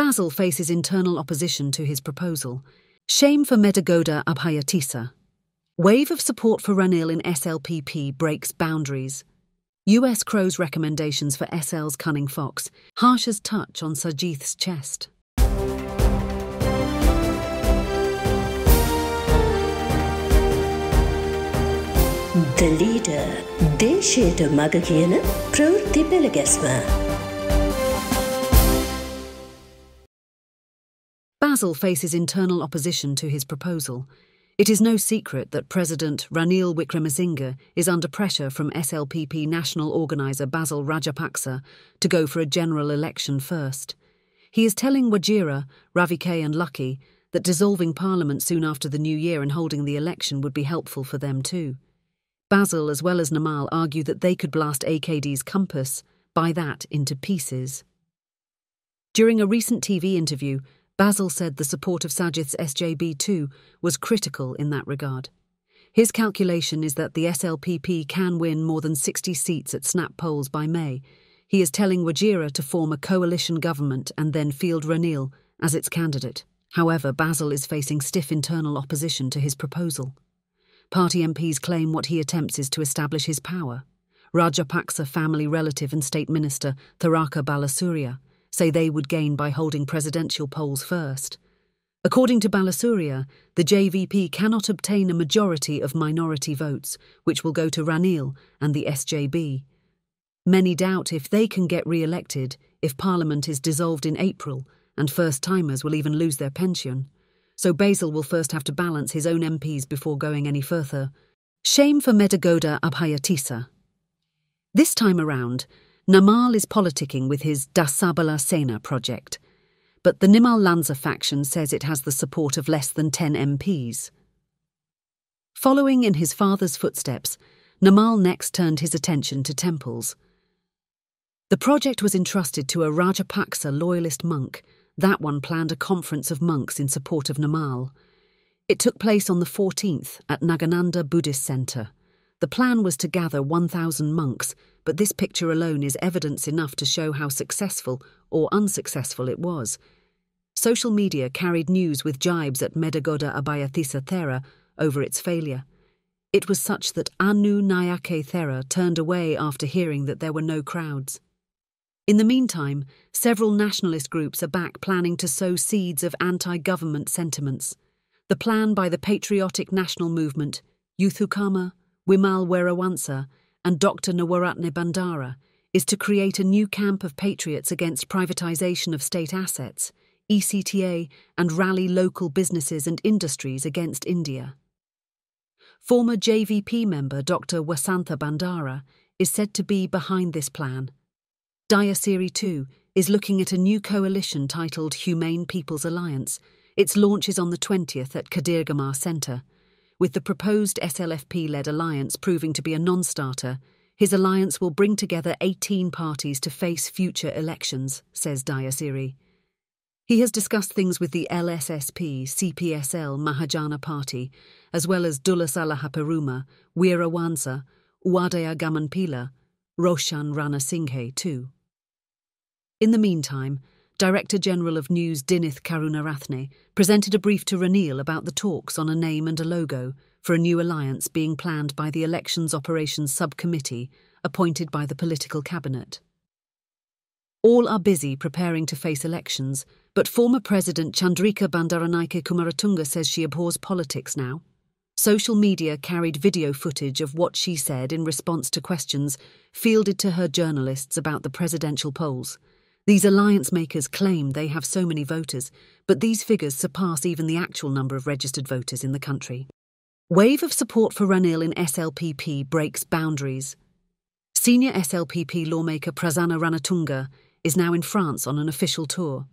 Basil faces internal opposition to his proposal. Shame for Medagoda Abhayatisa. Wave of support for Ranil in SLPP breaks boundaries. US crows recommendations for SL's cunning fox. Harsha's touch on Sajith's chest. The leader, දේශයට මග කියන ප්‍රවෘත්ති පෙළගැස්ම. Basil faces internal opposition to his proposal. It is no secret that President Ranil Wickremesinghe is under pressure from SLPP national organiser Basil Rajapaksa to go for a general election first. He is telling Wajira, Ravike and Lucky that dissolving parliament soon after the new year and holding the election would be helpful for them too. Basil as well as Namal argue that they could blast AKD's compass, by that into pieces. During a recent TV interview, Basil said the support of Sajith's SJB too was critical in that regard. His calculation is that the SLPP can win more than 60 seats at snap polls by May. He is telling Wajira to form a coalition government and then field Ranil as its candidate. However, Basil is facing stiff internal opposition to his proposal. Party MPs claim what he attempts is to establish his power. Rajapaksa family relative and State Minister Tharaka Balasuriya say they would gain by holding presidential polls first. According to Balasuriya, the JVP cannot obtain a majority of minority votes, which will go to Ranil and the SJB. Many doubt if they can get re-elected if Parliament is dissolved in April, and first-timers will even lose their pension. So Basil will first have to balance his own MPs before going any further. Shame for Medagoda Abhayatisa. This time around, Namal is politicking with his Dasabala Sena project, but the Nimal Lanza faction says it has the support of less than 10 MPs. Following in his father's footsteps, Namal next turned his attention to temples. The project was entrusted to a Rajapaksa loyalist monk. That one planned a conference of monks in support of Namal. It took place on the 14th at Nagananda Buddhist Centre. The plan was to gather 1,000 monks, but this picture alone is evidence enough to show how successful or unsuccessful it was. Social media carried news with jibes at Medagoda Abhayatisa Thera over its failure. It was such that Anu Nayake Thera turned away after hearing that there were no crowds. In the meantime, several nationalist groups are back planning to sow seeds of anti-government sentiments. The plan by the Patriotic National Movement, Yuthukama, Wimal Werawansa, and Dr. Nawaratne Bandara is to create a new camp of patriots against privatisation of state assets, ECTA, and rally local businesses and industries against India. Former JVP member Dr. Wasantha Bandara is said to be behind this plan. Dayasiri too is looking at a new coalition titled Humane People's Alliance. Its launch is on the 20th at Kadirgamar Centre. With the proposed SLFP-led alliance proving to be a non-starter, his alliance will bring together 18 parties to face future elections, says Dayasiri. He has discussed things with the LSSP, CPSL, Mahajana Party, as well as Dulasalaha Peruma, Weerawansa, Uadaya Gamanpila, Roshan Ranasinghe too. In the meantime, Director General of News Dinith Karunarathne presented a brief to Ranil about the talks on a name and a logo for a new alliance being planned by the Elections Operations Subcommittee appointed by the political cabinet. All are busy preparing to face elections, but former President Chandrika Bandaranaike Kumaratunga says she abhors politics now. Social media carried video footage of what she said in response to questions fielded to her journalists about the presidential polls. These alliance makers claim they have so many voters, but these figures surpass even the actual number of registered voters in the country. Wave of support for Ranil in SLPP breaks boundaries. Senior SLPP lawmaker Prasanna Ranatunga is now in France on an official tour.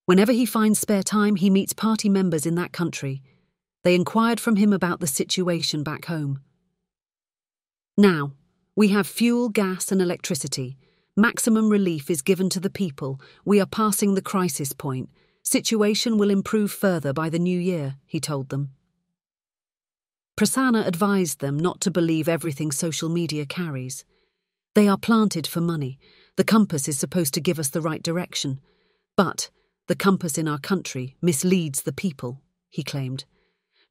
Whenever he finds spare time, he meets party members in that country. They inquired from him about the situation back home. Now, we have fuel, gas and electricity. Maximum relief is given to the people. We are passing the crisis point. Situation will improve further by the new year, he told them. Prasanna advised them not to believe everything social media carries. They are planted for money. The compass is supposed to give us the right direction. But The compass in our country misleads the people, he claimed.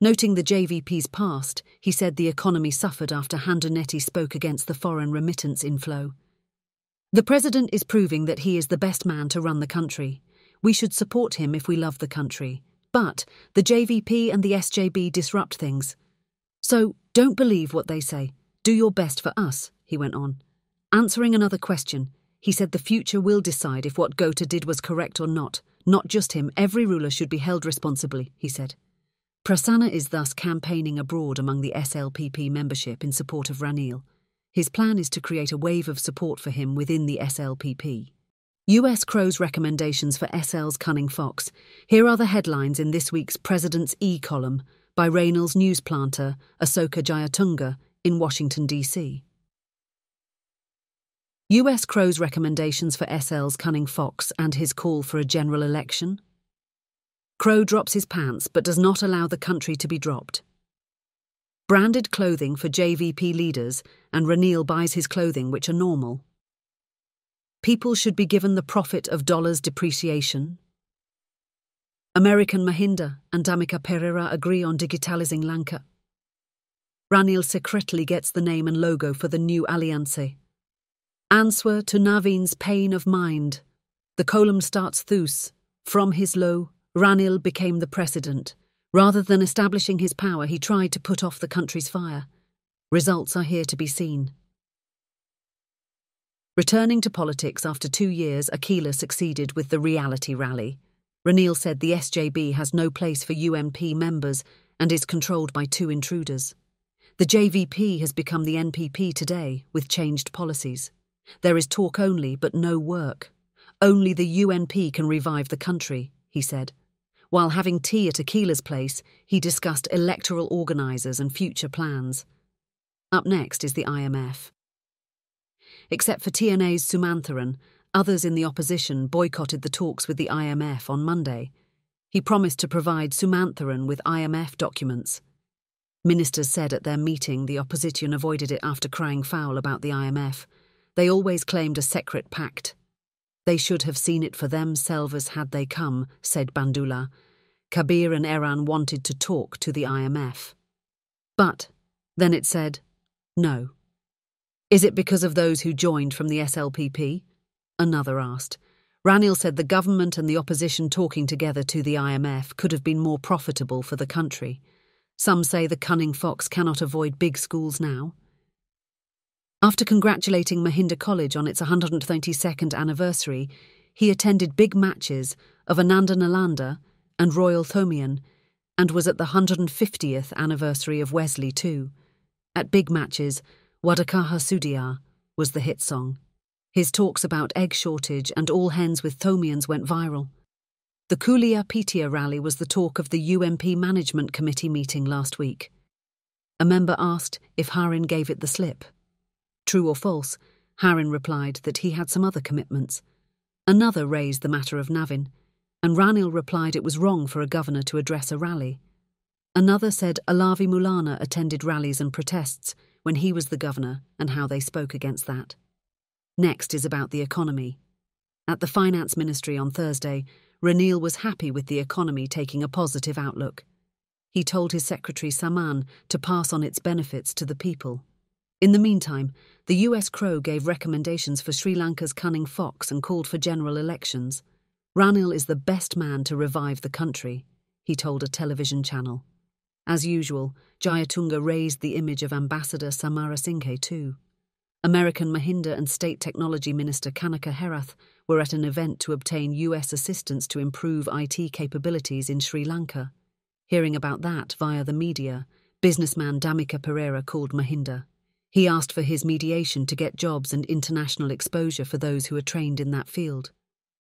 Noting the JVP's past, he said the economy suffered after Handanetti spoke against the foreign remittance inflow. The president is proving that he is the best man to run the country. We should support him if we love the country. But the JVP and the SJB disrupt things. So don't believe what they say. Do your best for us, he went on. Answering another question, he said the future will decide if what Gota did was correct or not. Not just him, every ruler should be held responsibly, he said. Prasanna is thus campaigning abroad among the SLPP membership in support of Ranil. His plan is to create a wave of support for him within the SLPP. US Crow's recommendations for SL's cunning fox. Here are the headlines in this week's President's E-column by Ranil's news planter, Asoka Jayatunga, in Washington, D.C. US Crow's recommendations for SL's cunning fox and his call for a general election. Crow drops his pants but does not allow the country to be dropped. Branded clothing for JVP leaders, and Ranil buys his clothing which are normal. People should be given the profit of dollars depreciation. American Mahinda and Damika Pereira agree on digitalizing Lanka. Ranil secretly gets the name and logo for the new alliance. Answer to Navin's pain of mind. The column starts thus. From his low, Ranil became the president. Rather than establishing his power, he tried to put off the country's fire. Results are here to be seen. Returning to politics after 2 years, Akila succeeded with the reality rally. Ranil said the SJB has no place for UMP members and is controlled by 2 intruders. The JVP has become the NPP today, with changed policies. There is talk only, but no work. Only the UNP can revive the country, he said. While having tea at Akila's place, he discussed electoral organisers and future plans. Up next is the IMF. Except for TNA's Sumantharan, others in the opposition boycotted the talks with the IMF on Monday. He promised to provide Sumantharan with IMF documents. Ministers said at their meeting the opposition avoided it after crying foul about the IMF. They always claimed a secret pact. They should have seen it for themselves had they come, said Bandula. Kabir and Eran wanted to talk to the IMF. But then it said, no. Is it because of those who joined from the SLPP? Another asked. Ranil said the government and the opposition talking together to the IMF could have been more profitable for the country. Some say the cunning fox cannot avoid big schools now. After congratulating Mahinda College on its 122nd anniversary, he attended big matches of Ananda Nalanda and Royal Thomian, and was at the 150th anniversary of Wesley too. At big matches, Wadakaha Sudhiyar was the hit song. His talks about egg shortage and all hens with Thomians went viral. The Kulia Pitia rally was the talk of the UMP Management Committee meeting last week. A member asked if Harin gave it the slip. True or false, Harin replied that he had some other commitments. Another raised the matter of Navin, and Ranil replied it was wrong for a governor to address a rally. Another said Alavi Mulana attended rallies and protests when he was the governor and how they spoke against that. Next is about the economy. At the Finance Ministry on Thursday, Ranil was happy with the economy taking a positive outlook. He told his secretary Saman to pass on its benefits to the people. In the meantime, the US Crow gave recommendations for Sri Lanka's cunning fox and called for general elections. Ranil is the best man to revive the country, he told a television channel. As usual, Jayatunga raised the image of Ambassador Samarasinghe too. American Mahinda and State Technology Minister Kanaka Herath were at an event to obtain US assistance to improve IT capabilities in Sri Lanka. Hearing about that via the media, businessman Damika Pereira called Mahinda. He asked for his mediation to get jobs and international exposure for those who are trained in that field.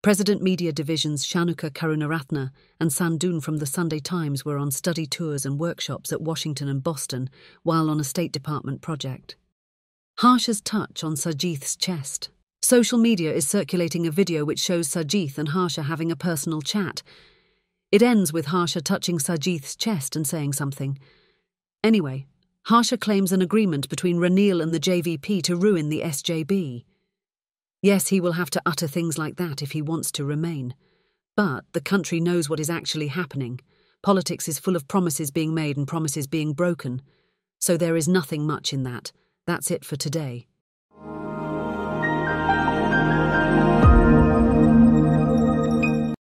President Media Division's Shanuka Karunaratne and Sandun from the Sunday Times were on study tours and workshops at Washington and Boston while on a State Department project. Harsha's touch on Sajith's chest. Social media is circulating a video which shows Sajith and Harsha having a personal chat. It ends with Harsha touching Sajith's chest and saying something. Anyway, Harsha claims an agreement between Ranil and the JVP to ruin the SJB. Yes, he will have to utter things like that if he wants to remain. But the country knows what is actually happening. Politics is full of promises being made and promises being broken. So there is nothing much in that. That's it for today.